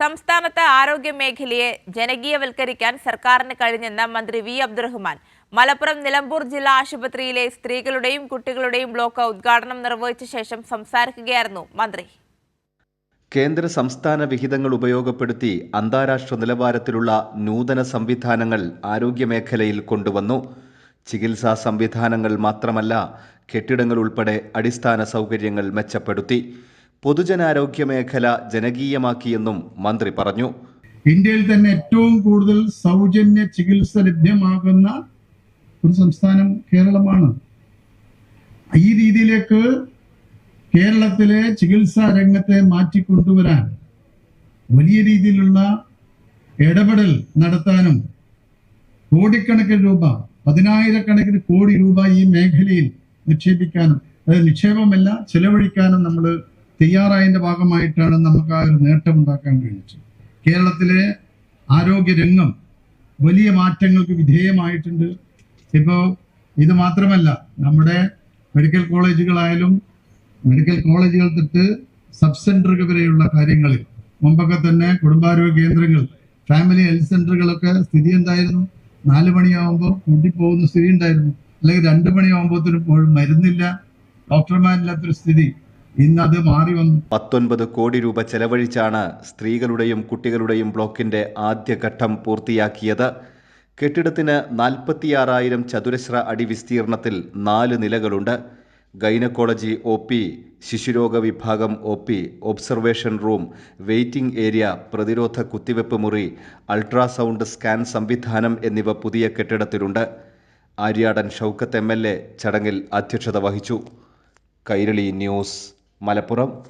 സംസ്ഥാനത്തെ ആരോഗ്യ മേഖലയെ ജനകീയവൽക്കരിക്കാൻ സർക്കാരിന് കഴിഞ്ഞെന്ന് മന്ത്രി വി അബ്ദുറഹ്മാൻ മലപ്പുറം നിലമ്പൂർ ജില്ലാ ആശുപത്രിയിലെ സ്ത്രീകളുടെയും കുട്ടികളുടെയും ബ്ലോക്ക് ഉദ്ഘാടനം നിർവഹിച്ച ശേഷം സംസാരിക്കുകയായിരുന്നു മന്ത്രി. കേന്ദ്ര സംസ്ഥാന വിഹിതങ്ങൾ ഉപയോഗപ്പെടുത്തി അന്താരാഷ്ട്ര നിലവാരത്തിലുള്ള നൂതന സംവിധാനങ്ങൾ ആരോഗ്യമേഖലയിൽ കൊണ്ടുവന്നു. ചികിത്സാ സംവിധാനങ്ങൾ മാത്രമല്ല, കെട്ടിടങ്ങൾ ഉൾപ്പെടെ അടിസ്ഥാന സൗകര്യങ്ങൾ മെച്ചപ്പെടുത്തി. പൊതുജനാരോഗ്യ മേഖല ജനകീയമാക്കിയെന്നും മന്ത്രി പറഞ്ഞു. ഇന്ത്യയിൽ തന്നെ ഏറ്റവും കൂടുതൽ സൗജന്യ ചികിത്സ ലഭ്യമാകുന്ന ഒരു സംസ്ഥാനം കേരളമാണ്. ഈ രീതിയിലേക്ക് കേരളത്തിലെ ചികിത്സാ രംഗത്തെ മാറ്റിക്കൊണ്ടുവരാൻ വലിയ രീതിയിലുള്ള ഇടപെടൽ നടത്താനും കോടിക്കണക്കിന് രൂപ, 10,000-കണക്കിന് കോടി രൂപ ഈ മേഖലയിൽ നിക്ഷേപിക്കാനും, അതായത് നിക്ഷേപമല്ല ചെലവഴിക്കാനും നമ്മൾ തയ്യാറായതിന്റെ ഭാഗമായിട്ടാണ് നമുക്ക് ആ ഒരു നേട്ടം ഉണ്ടാക്കാൻ കഴിഞ്ഞത്. കേരളത്തിലെ ആരോഗ്യരംഗം വലിയ മാറ്റങ്ങൾക്ക് വിധേയമായിട്ടുണ്ട്. ഇപ്പോൾ ഇത് മാത്രമല്ല, നമ്മുടെ മെഡിക്കൽ കോളേജുകളായാലും മെഡിക്കൽ കോളേജുകൾ തൊട്ട് സബ് സെന്ററുകൾ വരെയുള്ള കാര്യങ്ങളിൽ മുമ്പൊക്കെ തന്നെ കുടുംബാരോഗ്യ കേന്ദ്രങ്ങൾ, ഫാമിലി ഹെൽത്ത് സെന്ററുകളൊക്കെ സ്ഥിതി എന്തായിരുന്നു? 4 മണിയാവുമ്പോൾ കൂട്ടിപ്പോകുന്ന സ്ഥിതി ഉണ്ടായിരുന്നു. അല്ലെങ്കിൽ 2 മണിയാവുമ്പോഴത്തേനും മരുന്നില്ല, ഡോക്ടർമാരില്ലാത്തൊരു സ്ഥിതി. ഇന്ന് അത് മാറി വന്നു. 19 കോടി രൂപ ചെലവഴിച്ചാണ് സ്ത്രീകളുടെയും കുട്ടികളുടെയും ബ്ലോക്കിന്റെ ആദ്യഘട്ടം പൂർത്തിയാക്കിയത്. കെട്ടിടത്തിന് 46,000 ചതുരശ്ര അടി വിസ്തീർണത്തിൽ 4 നിലകളുണ്ട്. ഗൈനക്കോളജി OP, ശിശുരോഗ വിഭാഗം OP, observation room, waiting area, പ്രതിരോധ കുത്തിവെപ്പ് മുറി, അൾട്രാസൗണ്ട് സ്കാൻ സംവിധാനം എന്നിവ പുതിയ കെട്ടിടത്തിലുണ്ട്. ആര്യാടൻ ഷൗക്കത്ത് MLA ചടങ്ങിൽ അധ്യക്ഷത വഹിച്ചു. കൈരളി ന്യൂസ്, മലപ്പുറം.